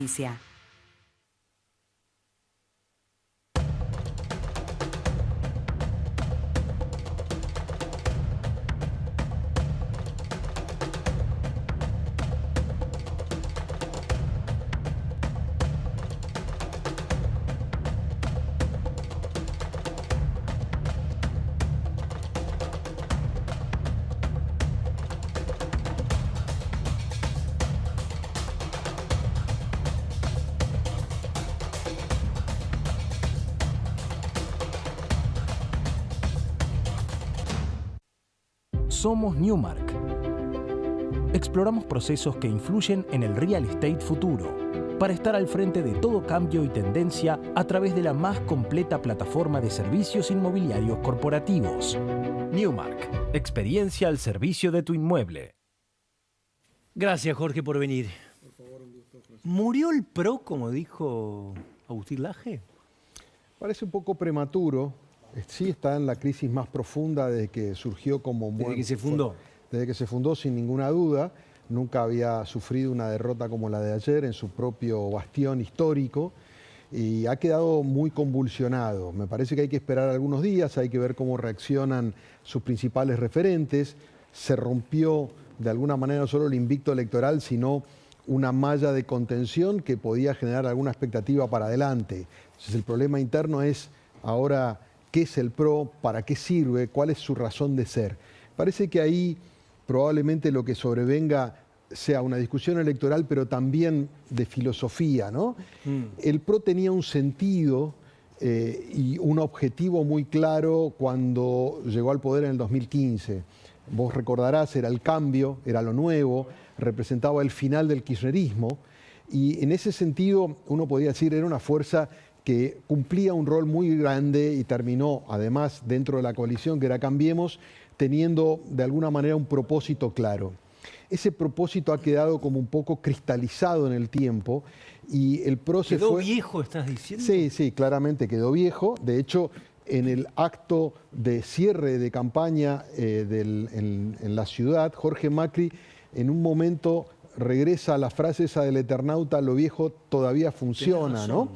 Inicia. Somos Newmark. Exploramos procesos que influyen en el real estate futuro para estar al frente de todo cambio y tendencia a través de la más completa plataforma de servicios inmobiliarios corporativos. Newmark, experiencia al servicio de tu inmueble. Gracias, Jorge, por venir. Por favor, un gusto. ¿Murió el PRO, como dijo Agustín Laje? Parece un poco prematuro. Sí está en la crisis más profunda desde que surgió como... Desde que se fundó. Desde que se fundó, sin ninguna duda. Nunca había sufrido una derrota como la de ayer en su propio bastión histórico y ha quedado muy convulsionado. Me parece que hay que esperar algunos días, hay que ver cómo reaccionan sus principales referentes. Se rompió de alguna manera no solo el invicto electoral, sino una malla de contención que podía generar alguna expectativa para adelante. Entonces el problema interno es ahora... ¿Qué es el PRO? ¿Para qué sirve? ¿Cuál es su razón de ser? Parece que ahí probablemente lo que sobrevenga sea una discusión electoral, pero también de filosofía, ¿no? El PRO tenía un sentido y un objetivo muy claro cuando llegó al poder en el 2015. Vos recordarás, era el cambio, era lo nuevo, representaba el final del kirchnerismo y en ese sentido uno podría decir era una fuerza que cumplía un rol muy grande y terminó, además, dentro de la coalición que era Cambiemos, teniendo de alguna manera un propósito claro. Ese propósito ha quedado como un poco cristalizado en el tiempo y el PRO se fue... ¿Quedó viejo, estás diciendo? Sí, claramente quedó viejo. De hecho, en el acto de cierre de campaña en la ciudad, Jorge Macri, en un momento... regresa a la frase esa del Eternauta, lo viejo todavía funciona, ¿no?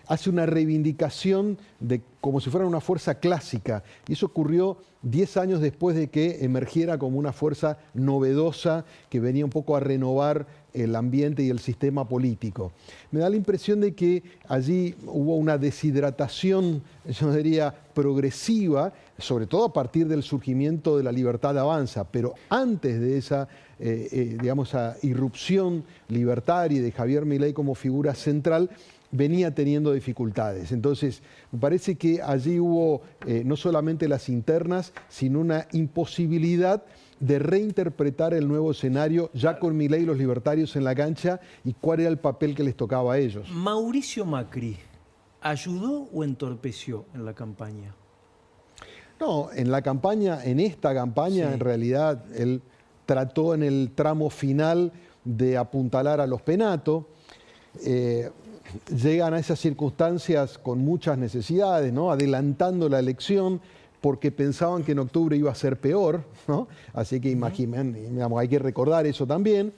Hace una reivindicación de como si fuera una fuerza clásica. Y eso ocurrió 10 años después de que emergiera como una fuerza novedosa que venía un poco a renovar el ambiente y el sistema político. Me da la impresión de que allí hubo una deshidratación, yo diría, progresiva, sobre todo a partir del surgimiento de la Libertad Avanza, pero antes de esa, digamos, esa irrupción libertaria de Javier Milei como figura central, venía teniendo dificultades. Entonces, me parece que allí hubo no solamente las internas, sino una imposibilidad de reinterpretar el nuevo escenario ya con Milei y los libertarios en la cancha y cuál era el papel que les tocaba a ellos. ¿Mauricio Macri ayudó o entorpeció en la campaña? No, en la campaña, en esta campaña, sí. En realidad, él trató en el tramo final de apuntalar a los Penato. Llegan a esas circunstancias con muchas necesidades, ¿no? Adelantando la elección porque pensaban que en octubre iba a ser peor, ¿no? Así que imaginen, digamos, hay que recordar eso también.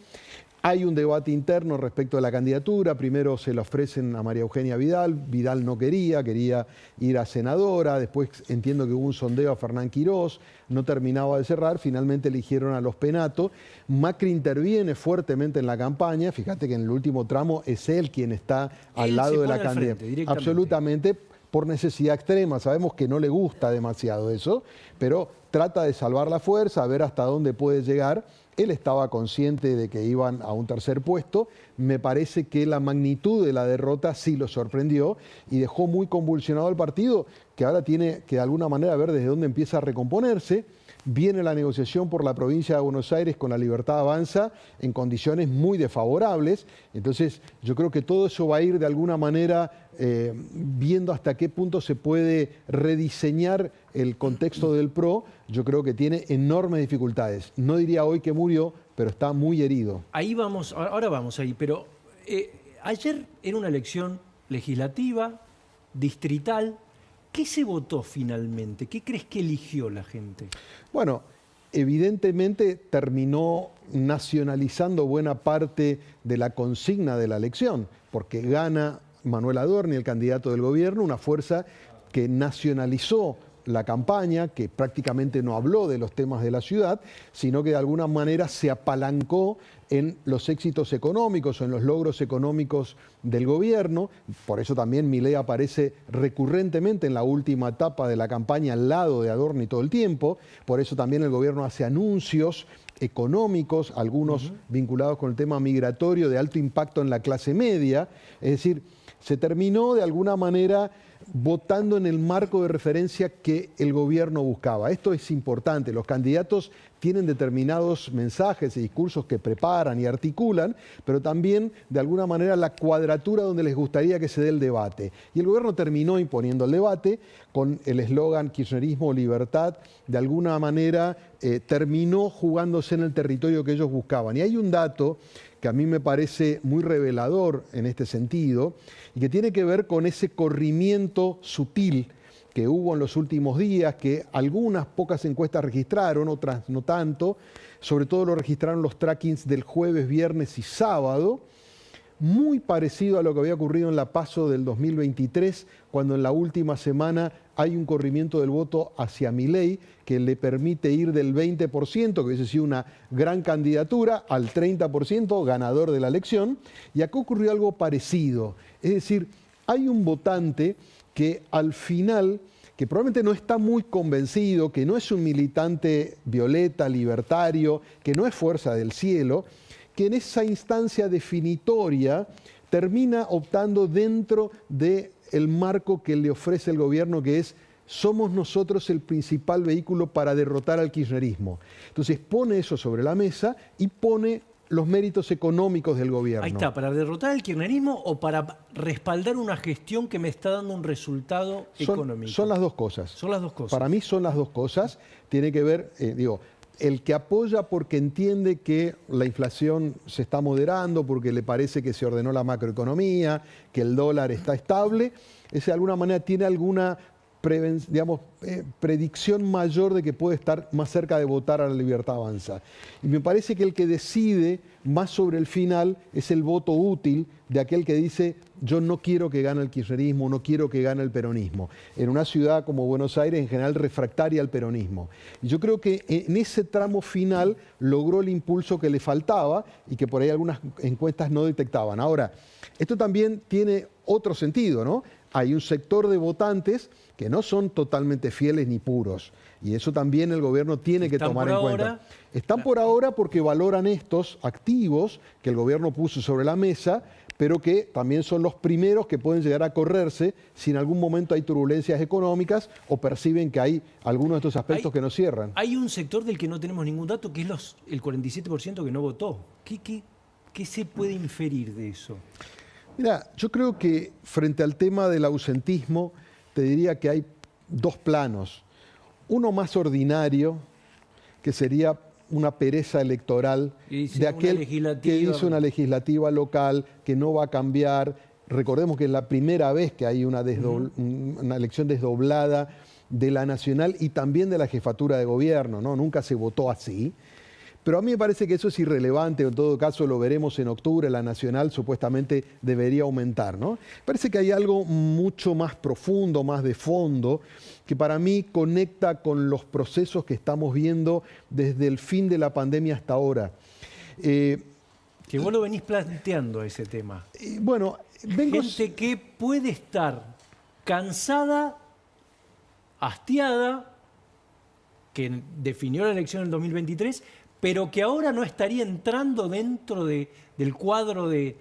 Hay un debate interno respecto de la candidatura. Primero se le ofrecen a María Eugenia Vidal. Vidal no quería ir a senadora. Después entiendo que hubo un sondeo a Fernán Quirós. No terminaba de cerrar. Finalmente eligieron a los Penato. Macri interviene fuertemente en la campaña. Fíjate que en el último tramo es él quien está al lado de la candidata. Absolutamente, por necesidad extrema. Sabemos que no le gusta demasiado eso, pero trata de salvar la fuerza, a ver hasta dónde puede llegar. Él estaba consciente de que iban a un tercer puesto. Me parece que la magnitud de la derrota sí lo sorprendió y dejó muy convulsionado al partido, que ahora tiene que de alguna manera ver desde dónde empieza a recomponerse. Viene la negociación por la provincia de Buenos Aires con la Libertad Avanza en condiciones muy desfavorables. Entonces yo creo que todo eso va a ir de alguna manera viendo hasta qué punto se puede rediseñar el contexto del PRO. Yo creo que tiene enormes dificultades. No diría hoy que murió, pero está muy herido. Ahí vamos, ahora vamos ahí, pero ayer era una elección legislativa, distrital. ¿Qué se votó finalmente? ¿Qué crees que eligió la gente? Bueno, evidentemente terminó nacionalizando buena parte de la consigna de la elección, porque gana Manuel Adorni, el candidato del gobierno, una fuerza que nacionalizó la campaña, que prácticamente no habló de los temas de la ciudad, sino que de alguna manera se apalancó en los éxitos económicos o en los logros económicos del gobierno. Por eso también Milei aparece recurrentemente en la última etapa de la campaña al lado de Adorni todo el tiempo. Por eso también el gobierno hace anuncios económicos, algunos vinculados con el tema migratorio de alto impacto en la clase media. Es decir, se terminó de alguna manera votando en el marco de referencia que el gobierno buscaba. Esto es importante. Los candidatos tienen determinados mensajes y discursos que preparan y articulan, pero también de alguna manera la cuadratura donde les gustaría que se dé el debate. Y el gobierno terminó imponiendo el debate con el eslogan kirchnerismo, libertad. De alguna manera terminó jugándose en el territorio que ellos buscaban. Y hay un dato que a mí me parece muy revelador en este sentido y que tiene que ver con ese corrimiento sutil que hubo en los últimos días, que algunas pocas encuestas registraron, otras no tanto. Sobre todo lo registraron los trackings del jueves, viernes y sábado, muy parecido a lo que había ocurrido en la PASO del 2023, cuando en la última semana hay un corrimiento del voto hacia Milei que le permite ir del 20%, que hubiese sido una gran candidatura, al 30%, ganador de la elección. Y acá ocurrió algo parecido. Es decir, hay un votante que al final, que probablemente no está muy convencido, que no es un militante violeta, libertario, que no es fuerza del cielo, que en esa instancia definitoria termina optando dentro del marco que le ofrece el gobierno, que es: somos nosotros el principal vehículo para derrotar al kirchnerismo. Entonces pone eso sobre la mesa y pone los méritos económicos del gobierno. Ahí está, ¿para derrotar al kirchnerismo o para respaldar una gestión que me está dando un resultado económico? Son las dos cosas. Son las dos cosas. Para mí son las dos cosas. Tiene que ver, el que apoya porque entiende que la inflación se está moderando, porque le parece que se ordenó la macroeconomía, que el dólar está estable, ese de alguna manera tiene alguna predicción mayor de que puede estar más cerca de votar a la Libertad Avanza. Y me parece que el que decide más sobre el final es el voto útil de aquel que dice: yo no quiero que gane el kirchnerismo, no quiero que gane el peronismo. En una ciudad como Buenos Aires, en general refractaria al peronismo. Y yo creo que en ese tramo final logró el impulso que le faltaba y que por ahí algunas encuestas no detectaban. Ahora, esto también tiene otro sentido, ¿no? Hay un sector de votantes que no son totalmente fieles ni puros. Y eso también el gobierno tiene que tomar en cuenta. Están por ahora porque valoran estos activos que el gobierno puso sobre la mesa, pero que también son los primeros que pueden llegar a correrse si en algún momento hay turbulencias económicas o perciben que hay algunos de estos aspectos que no cierran. Hay un sector del que no tenemos ningún dato, que es el 47% que no votó. ¿Qué se puede inferir de eso? Mira, yo creo que frente al tema del ausentismo, te diría que hay dos planos. Uno más ordinario, que sería una pereza electoral de aquel que hizo una legislativa local, que no va a cambiar. Recordemos que es la primera vez que hay una elección desdoblada de la nacional y también de la jefatura de gobierno, ¿no? Nunca se votó así. Pero a mí me parece que eso es irrelevante, en todo caso lo veremos en octubre, la nacional supuestamente debería aumentar, ¿no? Parece que hay algo mucho más profundo, más de fondo, que para mí conecta con los procesos que estamos viendo desde el fin de la pandemia hasta ahora. Que vos lo venís planteando ese tema. Bueno, gente que puede estar cansada, hastiada, que definió la elección en el 2023, pero que ahora no estaría entrando dentro del cuadro del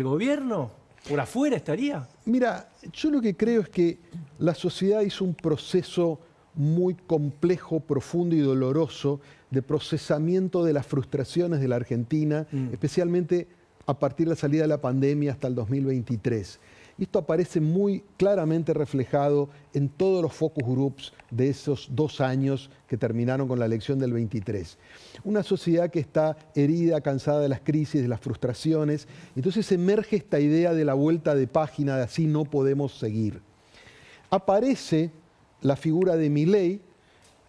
gobierno, por afuera estaría. Mira, yo lo que creo es que la sociedad hizo un proceso muy complejo, profundo y doloroso de procesamiento de las frustraciones de la Argentina, especialmente a partir de la salida de la pandemia hasta el 2023. Y esto aparece muy claramente reflejado en todos los focus groups de esos 2 años que terminaron con la elección del 23. Una sociedad que está herida, cansada de las crisis, de las frustraciones. Entonces emerge esta idea de la vuelta de página, de así no podemos seguir. Aparece la figura de Milei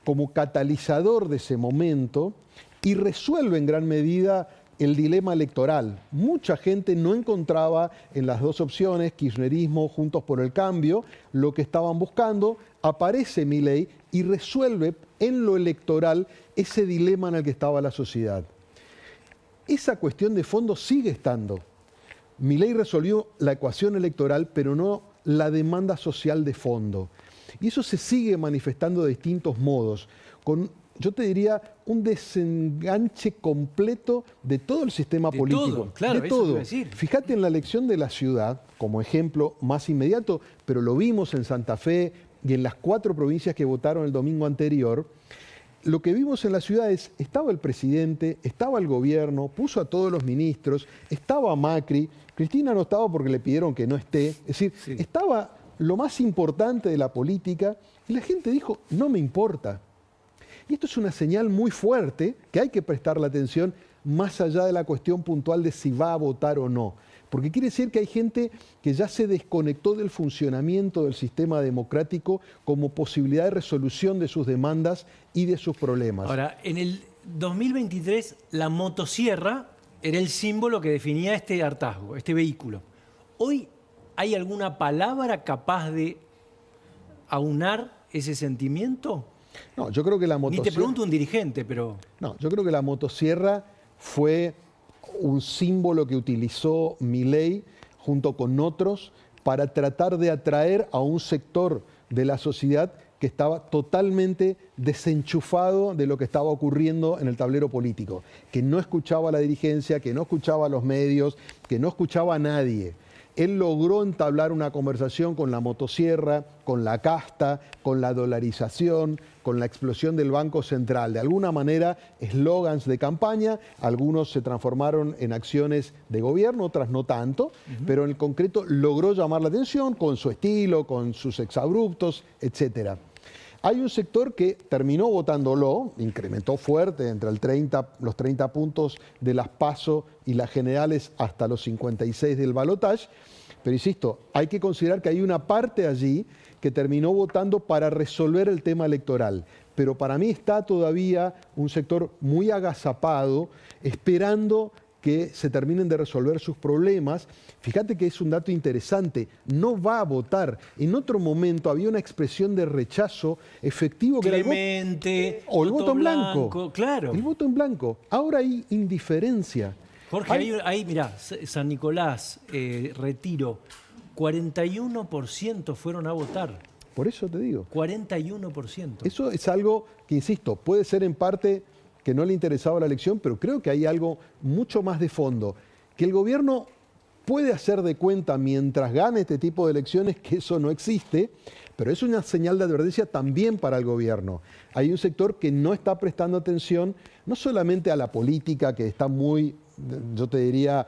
como catalizador de ese momento y resuelve en gran medida el dilema electoral. Mucha gente no encontraba en las dos opciones, kirchnerismo, Juntos por el Cambio, lo que estaban buscando. Aparece Milei y resuelve en lo electoral ese dilema en el que estaba la sociedad. Esa cuestión de fondo sigue estando. Milei resolvió la ecuación electoral, pero no la demanda social de fondo. Y eso se sigue manifestando de distintos modos, con, yo te diría, un desenganche completo de todo el sistema político. Todo, claro, de eso todo. te iba a decir. Fíjate en la elección de la ciudad, como ejemplo más inmediato, pero lo vimos en Santa Fe y en las 4 provincias que votaron el domingo anterior. Lo que vimos en la ciudad es, estaba el presidente, estaba el gobierno, puso a todos los ministros, estaba Macri, Cristina no estaba porque le pidieron que no esté, es decir, Sí. estaba lo más importante de la política y la gente dijo, no me importa. Y esto es una señal muy fuerte que hay que prestarle atención más allá de la cuestión puntual de si va a votar o no. Porque quiere decir que hay gente que ya se desconectó del funcionamiento del sistema democrático como posibilidad de resolución de sus demandas y de sus problemas. Ahora, en el 2023 la motosierra era el símbolo que definía este hartazgo, este vehículo. Hoy, ¿hay alguna palabra capaz de aunar ese sentimiento? No, yo creo que la Ni motosierra... te pregunto un dirigente, pero... No, yo creo que la motosierra fue un símbolo que utilizó Milei junto con otros para tratar de atraer a un sector de la sociedad que estaba totalmente desenchufado de lo que estaba ocurriendo en el tablero político, que no escuchaba a la dirigencia, que no escuchaba a los medios, que no escuchaba a nadie. Él logró entablar una conversación con la motosierra, con la casta, con la dolarización, con la explosión del Banco Central. De alguna manera, eslogans de campaña, algunos se transformaron en acciones de gobierno, otras no tanto, pero en el concreto logró llamar la atención con su estilo, con sus exabruptos, etcétera. Hay un sector que terminó votándolo, incrementó fuerte entre los 30 puntos de las PASO y las generales hasta los 56 del balotaje, pero insisto, hay que considerar que hay una parte allí que terminó votando para resolver el tema electoral. Pero para mí está todavía un sector muy agazapado, esperando que se terminen de resolver sus problemas. Fíjate que es un dato interesante, no va a votar. En otro momento había una expresión de rechazo efectivo que Clemente, era o el voto en blanco. Claro. El voto en blanco. Ahora hay indiferencia. Jorge, ahí mirá, San Nicolás, Retiro, 41% fueron a votar. Por eso te digo. 41%. Eso es algo que, insisto, puede ser en parte que no le interesaba la elección, pero creo que hay algo mucho más de fondo, que el gobierno puede hacer de cuenta mientras gane este tipo de elecciones que eso no existe, pero es una señal de advertencia también para el gobierno. Hay un sector que no está prestando atención no solamente a la política, que está muy, yo te diría,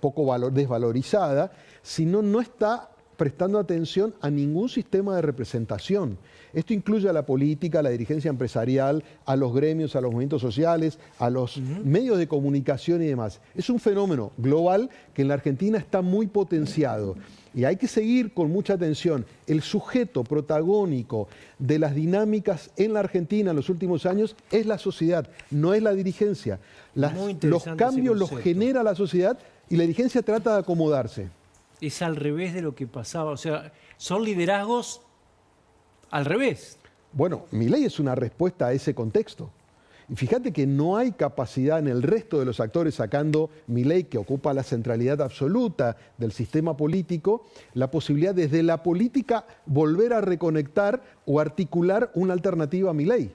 poco desvalorizada, sino no está prestando atención a ningún sistema de representación. Esto incluye a la política, a la dirigencia empresarial, a los gremios, a los movimientos sociales, a los medios de comunicación y demás. Es un fenómeno global que en la Argentina está muy potenciado. Y hay que seguir con mucha atención. El sujeto protagónico de las dinámicas en la Argentina en los últimos años es la sociedad, no es la dirigencia. Los cambios los genera la sociedad y la dirigencia trata de acomodarse. Es al revés de lo que pasaba. O sea, son liderazgos al revés. Bueno, Milei es una respuesta a ese contexto. Y fíjate que no hay capacidad en el resto de los actores, sacando Milei, que ocupa la centralidad absoluta del sistema político, la posibilidad desde la política volver a reconectar o articular una alternativa a Milei.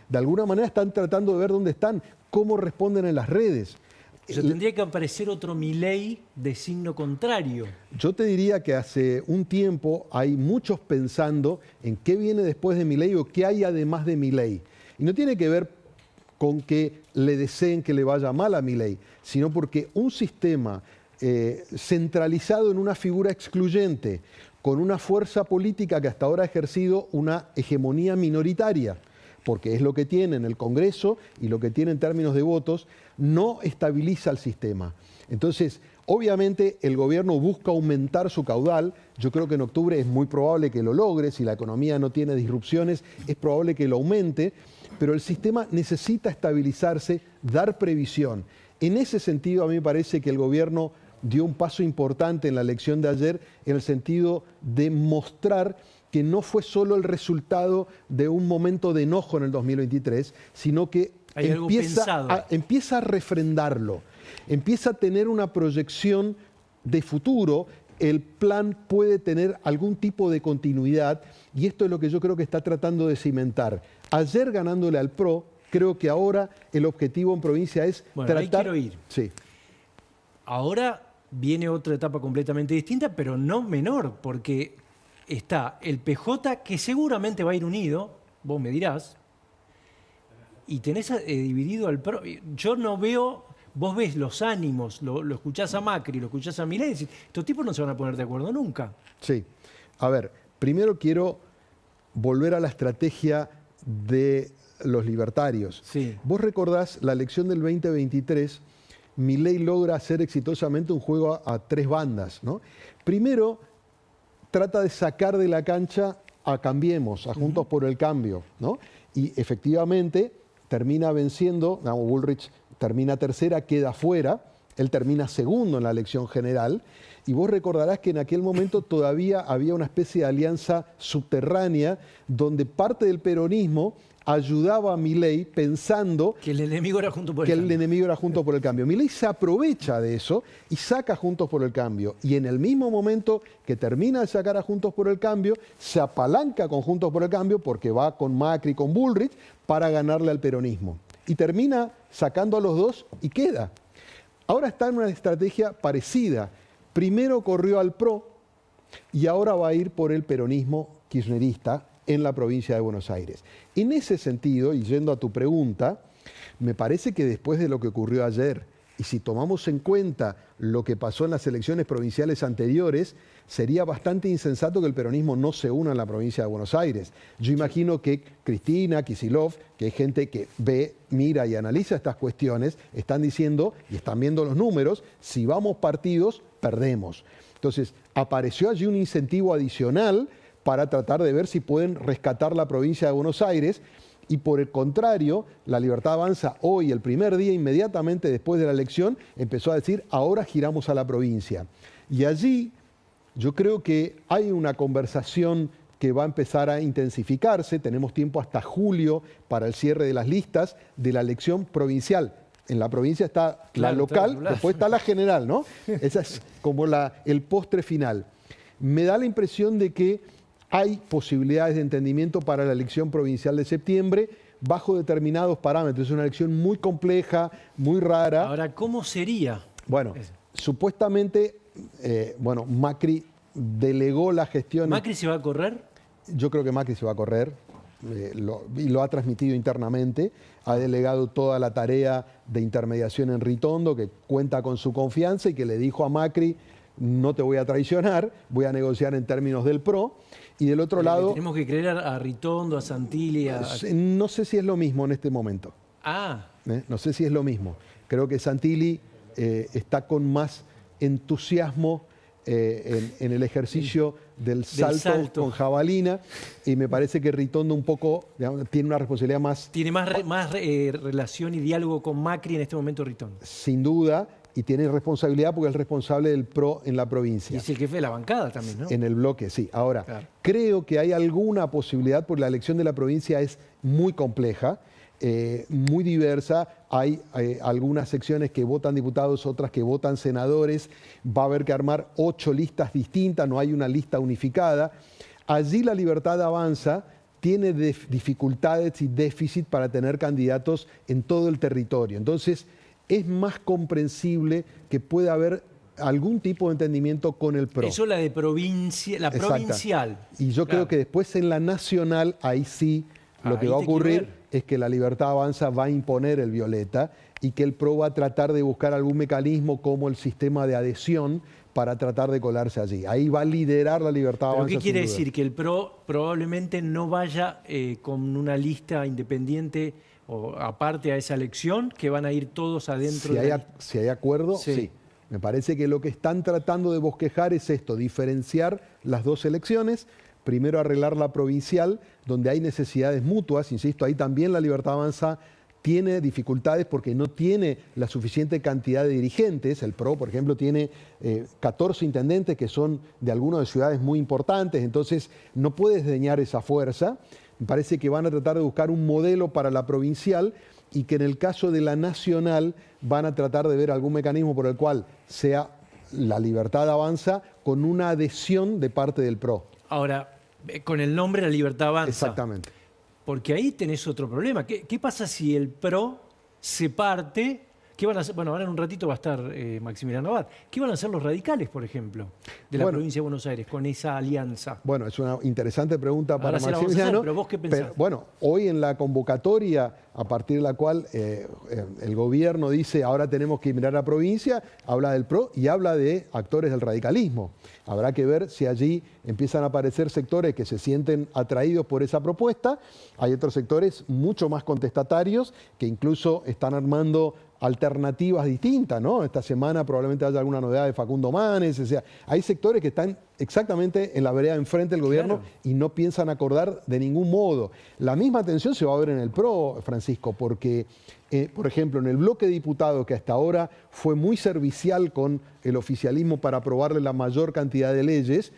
De alguna manera están tratando de ver dónde están, cómo responden en las redes. O sea, tendría que aparecer otro Milei de signo contrario. Yo te diría que hace un tiempo hay muchos pensando en qué viene después de Milei o qué hay además de Milei. Y no tiene que ver con que le deseen que le vaya mal a Milei, sino porque un sistema centralizado en una figura excluyente, con una fuerza política que hasta ahora ha ejercido una hegemonía minoritaria, porque es lo que tiene en el Congreso y lo que tiene en términos de votos, no estabiliza el sistema. Entonces, Obviamente el gobierno busca aumentar su caudal. Yo creo que en octubre es muy probable que lo logre. Si la economía no tiene disrupciones, es probable que lo aumente. Pero el sistema necesita estabilizarse, dar previsión. En ese sentido, a mí me parece que el gobierno dio un paso importante en la elección de ayer en el sentido de mostrar que no fue solo el resultado de un momento de enojo en el 2023, sino que empieza a refrendarlo, empieza a tener una proyección de futuro. El plan puede tener algún tipo de continuidad y esto es lo que yo creo que está tratando de cimentar. Ayer ganándole al PRO, creo que ahora el objetivo en provincia es tratar... Ahí quiero ir. Sí. Ahora viene otra etapa completamente distinta, pero no menor, porque está el PJ, que seguramente va a ir unido, vos me dirás, y tenés dividido al PRO. Yo no veo, vos ves los ánimos, lo escuchás a Macri, lo escuchás a Milei, y decís, estos tipos no se van a poner de acuerdo nunca. Sí. A ver, primero quiero volver a la estrategia de los libertarios. Sí. Vos recordás la elección del 2023, Milei logra hacer exitosamente un juego a tres bandas, ¿no? Primero, trata de sacar de la cancha a Cambiemos, a Juntos por el Cambio, ¿no? Y efectivamente termina venciendo, Bullrich termina tercera, queda fuera, él termina segundo en la elección general, y vos recordarás que en aquel momento todavía había una especie de alianza subterránea donde parte del peronismo ayudaba a Milei pensando que el enemigo era Juntos por el Cambio. El enemigo era Juntos por el Cambio. Milei se aprovecha de eso y saca a Juntos por el Cambio. Y en el mismo momento que termina de sacar a Juntos por el Cambio, se apalanca con Juntos por el Cambio porque va con Macri, con Bullrich, para ganarle al peronismo. Y termina sacando a los dos y queda. Ahora está en una estrategia parecida. Primero corrió al PRO y ahora va a ir por el peronismo kirchnerista en la provincia de Buenos Aires. En ese sentido, y yendo a tu pregunta, me parece que después de lo que ocurrió ayer, y si tomamos en cuenta lo que pasó en las elecciones provinciales anteriores, sería bastante insensato que el peronismo no se una en la provincia de Buenos Aires. Yo imagino que Cristina, Kicillof, que hay gente que ve, mira y analiza estas cuestiones, están diciendo, y están viendo los números, si vamos partidos, perdemos. Entonces, apareció allí un incentivo adicional para tratar de ver si pueden rescatar la provincia de Buenos Aires. Y por el contrario, la Libertad Avanza hoy, el primer día, inmediatamente después de la elección, empezó a decir, ahora giramos a la provincia. Y allí yo creo que hay una conversación que va a empezar a intensificarse. Tenemos tiempo hasta julio para el cierre de las listas de la elección provincial. En la provincia está la local, después está la general, ¿no? Esa es como el postre final. Me da la impresión de que hay posibilidades de entendimiento para la elección provincial de septiembre bajo determinados parámetros. Es una elección muy compleja, muy rara. Ahora, ¿cómo sería? Bueno, supuestamente, Macri delegó la gestión. ¿Macri se va a correr? Yo creo que Macri se va a correr. Y lo ha transmitido internamente, ha delegado toda la tarea de intermediación en Ritondo, que cuenta con su confianza y que le dijo a Macri, no te voy a traicionar, voy a negociar en términos del PRO. Y del otro lado... Tenemos que creer a Ritondo, a Santilli... No sé si es lo mismo en este momento. Ah. No sé si es lo mismo. Creo que Santilli está con más entusiasmo en el ejercicio del salto con jabalina, y me parece que Ritondo un poco, digamos, tiene una responsabilidad más... Tiene más relación y diálogo con Macri en este momento Ritondo. Sin duda, y tiene responsabilidad porque es el responsable del PRO en la provincia. Y es el jefe de la bancada también, ¿no? En el bloque, sí. Ahora, claro, creo que hay alguna posibilidad, porque la elección de la provincia es muy compleja, muy diversa. Hay algunas secciones que votan diputados, otras que votan senadores. Va a haber que armar 8 listas distintas, no hay una lista unificada. Allí la Libertad Avanza tiene dificultades y déficit para tener candidatos en todo el territorio. Entonces, es más comprensible que pueda haber algún tipo de entendimiento con el PRO. Eso la de provincia, la exacta, provincial. Y yo creo que después en la nacional, ahí sí, lo que va a ocurrir es que la Libertad Avanza va a imponer el violeta y que el PRO va a tratar de buscar algún mecanismo como el sistema de adhesión para tratar de colarse allí. Ahí va a liderar la Libertad Avanza. ¿Pero qué quiere decir? Que el PRO probablemente no vaya con una lista independiente o aparte a esa elección, que van a ir todos adentro. Si hay acuerdo, sí. Me parece que lo que están tratando de bosquejar es esto, diferenciar las dos elecciones. Primero arreglar la provincial, donde hay necesidades mutuas. Insisto, ahí también la Libertad Avanza tiene dificultades porque no tiene la suficiente cantidad de dirigentes. El PRO, por ejemplo, tiene 14 intendentes que son de algunas de ciudades muy importantes, entonces no puede desdeñar esa fuerza. Me parece que van a tratar de buscar un modelo para la provincial y que en el caso de la nacional van a tratar de ver algún mecanismo por el cual sea la Libertad Avanza con una adhesión de parte del PRO. Ahora, con el nombre La Libertad Avanza. Exactamente. Porque ahí tenés otro problema. ¿Qué pasa si el PRO se parte? ¿Qué van a hacer? Bueno, ahora en un ratito va a estar Maximiliano Abad. ¿Qué van a hacer los radicales, por ejemplo, de la provincia de Buenos Aires con esa alianza? Bueno, es una interesante pregunta para Maximiliano. Pero vos qué pensás. Bueno, hoy en la convocatoria, a partir de la cual el gobierno dice ahora tenemos que mirar a la provincia, habla del PRO y habla de actores del radicalismo. Habrá que ver si allí empiezan a aparecer sectores que se sienten atraídos por esa propuesta. Hay otros sectores mucho más contestatarios que incluso están armando alternativas distintas, ¿no? Esta semana probablemente haya alguna novedad de Facundo Manes, o sea, hay sectores que están exactamente en la vereda enfrente del gobierno y no piensan acordar de ningún modo. La misma tensión se va a ver en el PRO, Francisco, porque, por ejemplo, en el bloque de diputados que hasta ahora fue muy servicial con el oficialismo para aprobarle la mayor cantidad de leyes,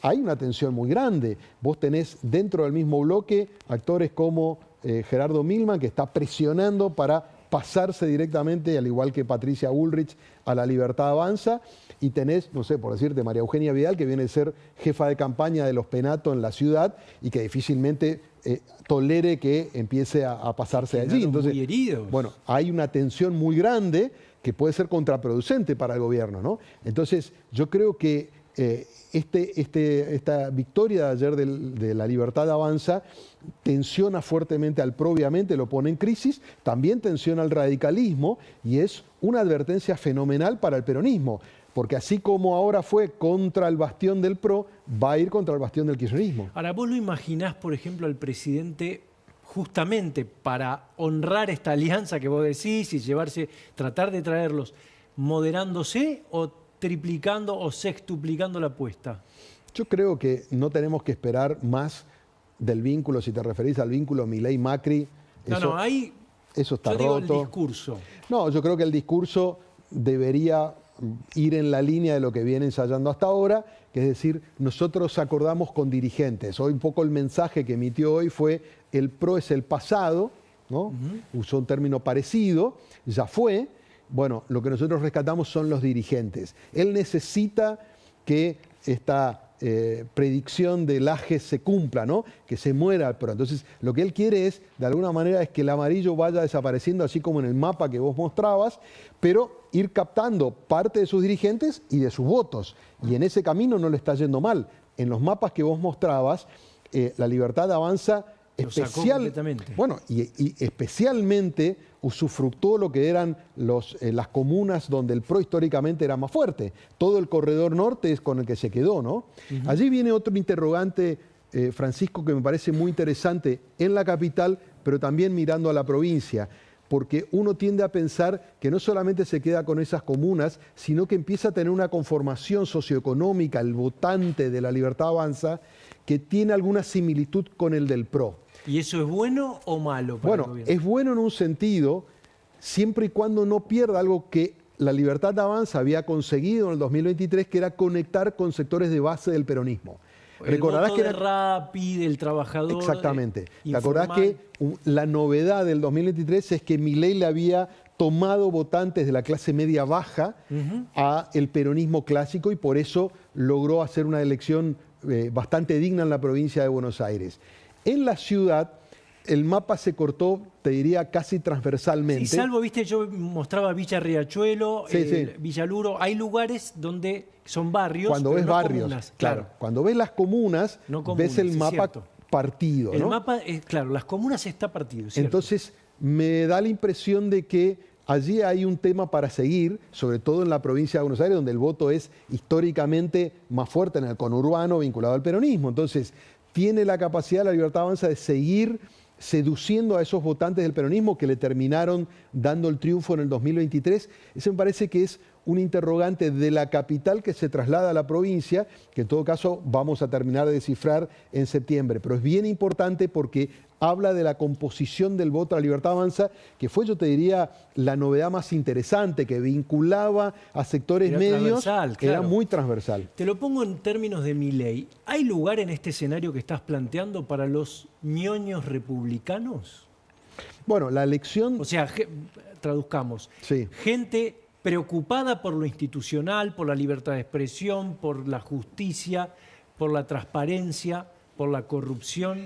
hay una tensión muy grande. Vos tenés dentro del mismo bloque actores como Gerardo Milman, que está presionando para pasarse directamente, al igual que Patricia Bullrich, a la Libertad Avanza, y tenés, no sé, por decirte, María Eugenia Vidal, que viene a ser jefa de campaña de los Penato en la ciudad y que difícilmente tolere que empiece a pasarse allí. Entonces, muy heridos. Bueno, hay una tensión muy grande que puede ser contraproducente para el gobierno, ¿no? Entonces, yo creo que esta victoria de ayer de la Libertad Avanza tensiona fuertemente al PRO, obviamente, lo pone en crisis, también tensiona al radicalismo y es una advertencia fenomenal para el peronismo, porque así como ahora fue contra el bastión del PRO, va a ir contra el bastión del kirchnerismo. Ahora, ¿vos lo imaginás, por ejemplo, al presidente justamente para honrar esta alianza que vos decís y tratar de traerlos, moderándose o triplicando o sextuplicando la apuesta? Yo creo que no tenemos que esperar más del vínculo, si te referís al vínculo Milei-Macri. Ahí eso está yo digo roto. El discurso. No, yo creo que el discurso debería ir en la línea de lo que viene ensayando hasta ahora, que es decir, nosotros acordamos con dirigentes. Hoy un poco el mensaje que emitió hoy fue el PRO es el pasado, ¿no? Usó un término parecido, ya fue. Bueno, lo que nosotros rescatamos son los dirigentes. Él necesita que esta predicción del AGE se cumpla, ¿no? Que se muera el PRO. Entonces, lo que él quiere es, de alguna manera, es que el amarillo vaya desapareciendo, así como en el mapa que vos mostrabas, pero ir captando parte de sus dirigentes y de sus votos. Y en ese camino no le está yendo mal. En los mapas que vos mostrabas, la Libertad Avanza especialmente usufructó lo que eran las comunas donde el PRO históricamente era más fuerte. Todo el corredor norte es con el que se quedó, ¿no? Allí viene otro interrogante, Francisco, que me parece muy interesante en la capital, pero también mirando a la provincia, porque uno tiende a pensar que no solamente se queda con esas comunas, sino que empieza a tener una conformación socioeconómica, el votante de la Libertad Avanza, que tiene alguna similitud con el del PRO. ¿Y eso es bueno o malo para el gobierno? Es bueno en un sentido, siempre y cuando no pierda algo que la Libertad Avanza había conseguido en el 2023, que era conectar con sectores de base del peronismo. Recordarás que era Rappi, del trabajador. Exactamente. ¿Te acordás que la novedad del 2023 es que Milei le había tomado votantes de la clase media baja a el peronismo clásico y por eso logró hacer una elección bastante digna en la provincia de Buenos Aires? En la ciudad, el mapa se cortó, te diría, casi transversalmente. Sí, salvo, viste, yo mostraba Villa Riachuelo, Villa Luro. Hay lugares donde son barrios, cuando pero ves no barrios, comunas. Claro. Cuando ves las comunas, ves el mapa partido, ¿no? El mapa, claro, las comunas está partido, ¿cierto? Entonces, me da la impresión de que allí hay un tema para seguir, sobre todo en la provincia de Buenos Aires, donde el voto es históricamente más fuerte en el conurbano vinculado al peronismo. Entonces, tiene la capacidad la Libertad Avanza de seguir seduciendo a esos votantes del peronismo que le terminaron dando el triunfo en el 2023. Eso me parece que es un interrogante de la capital que se traslada a la provincia, que en todo caso vamos a terminar de descifrar en septiembre. Pero es bien importante porque habla de la composición del voto a la Libertad Avanza, que fue, yo te diría, la novedad más interesante, que vinculaba a sectores medios, transversal, era claro. muy transversal. Te lo pongo en términos de Milei. ¿Hay lugar en este escenario que estás planteando para los ñoños republicanos? Bueno, la elección... O sea, traduzcamos. Sí. Gente preocupada por lo institucional, por la libertad de expresión, por la justicia, por la transparencia, por la corrupción.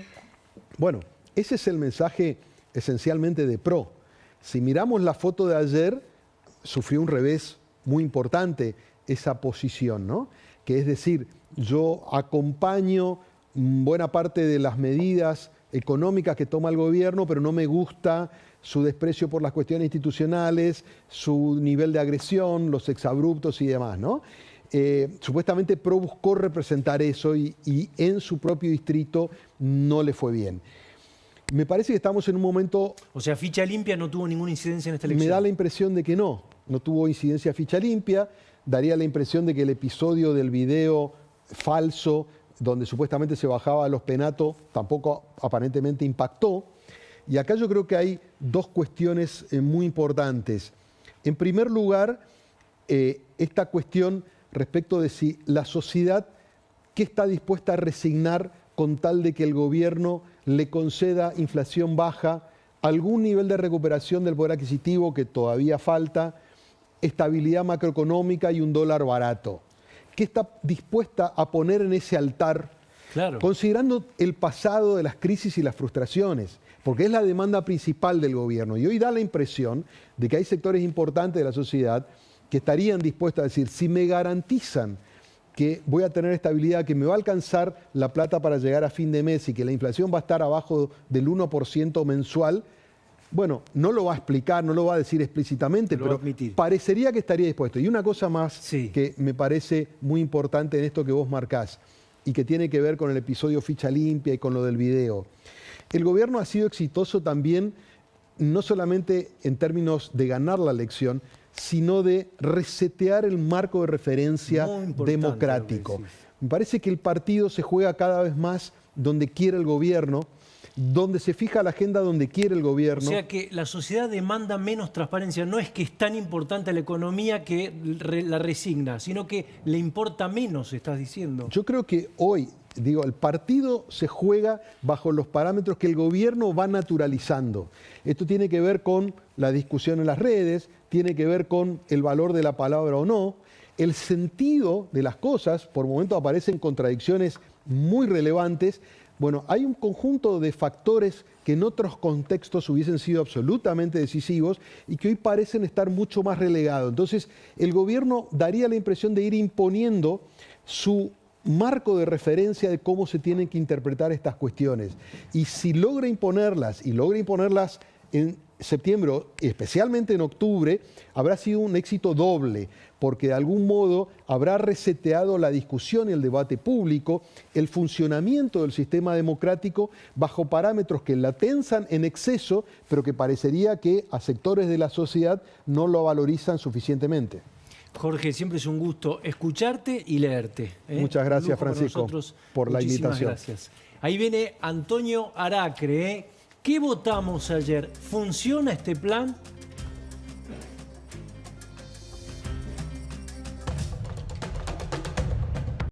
Bueno, ese es el mensaje esencialmente de PRO. Si miramos la foto de ayer, sufrió un revés muy importante esa posición, ¿no? Que es decir, yo acompaño buena parte de las medidas económicas que toma el gobierno, pero no me gusta su desprecio por las cuestiones institucionales, su nivel de agresión, los exabruptos y demás, ¿no? Supuestamente PRO buscó representar eso y en su propio distrito no le fue bien. Me parece que estamos en un momento... O sea, Ficha Limpia no tuvo ninguna incidencia en esta elección. Me da la impresión de que no tuvo incidencia Ficha Limpia, daría la impresión de que el episodio del video falso, donde supuestamente se bajaba a los penatos, tampoco aparentemente impactó. Y acá yo creo que hay dos cuestiones muy importantes. En primer lugar, esta cuestión respecto de si la sociedad, ¿qué está dispuesta a resignar con tal de que el gobierno le conceda inflación baja, algún nivel de recuperación del poder adquisitivo que todavía falta, estabilidad macroeconómica y un dólar barato? ¿Qué está dispuesta a poner en ese altar, Claro. considerando el pasado de las crisis y las frustraciones? Porque es la demanda principal del gobierno. Y hoy da la impresión de que hay sectores importantes de la sociedad que estarían dispuestos a decir, si me garantizan que voy a tener estabilidad, que me va a alcanzar la plata para llegar a fin de mes y que la inflación va a estar abajo del 1% mensual, bueno, no lo va a explicar, no lo va a decir explícitamente, Lo va a pero admitir. parecería que estaría dispuesto. Y una cosa más Sí. que me parece muy importante en esto que vos marcás y que tiene que ver con el episodio Ficha Limpia y con lo del video. El gobierno ha sido exitoso también, no solamente en términos de ganar la elección, sino de resetear el marco de referencia Muy importante democrático. lo que decís. Me parece que el partido se juega cada vez más donde quiere el gobierno, donde se fija la agenda donde quiere el O gobierno. sea que la sociedad demanda menos transparencia. No es que es tan importante la economía que la resigna, sino que le importa menos, estás diciendo. Yo creo que hoy, el partido se juega bajo los parámetros que el gobierno va naturalizando. Esto tiene que ver con la discusión en las redes, tiene que ver con el valor de la palabra o no, el sentido de las cosas. Por momentos aparecen contradicciones muy relevantes. Bueno, hay un conjunto de factores que en otros contextos hubiesen sido absolutamente decisivos y que hoy parecen estar mucho más relegados. Entonces, el gobierno daría la impresión de ir imponiendo su marco de referencia de cómo se tienen que interpretar estas cuestiones. Y si logra imponerlas, y logra imponerlas en septiembre, especialmente en octubre, habrá sido un éxito doble, porque de algún modo habrá reseteado la discusión y el debate público, el funcionamiento del sistema democrático bajo parámetros que la tensan en exceso, pero que parecería que a sectores de la sociedad no lo valorizan suficientemente. Jorge, siempre es un gusto escucharte y leerte. Muchas gracias, Un lujo para Francisco, nosotros. por la Muchísimas invitación. Gracias. Ahí viene Antonio Aracre. ¿Qué votamos ayer? ¿Funciona este plan?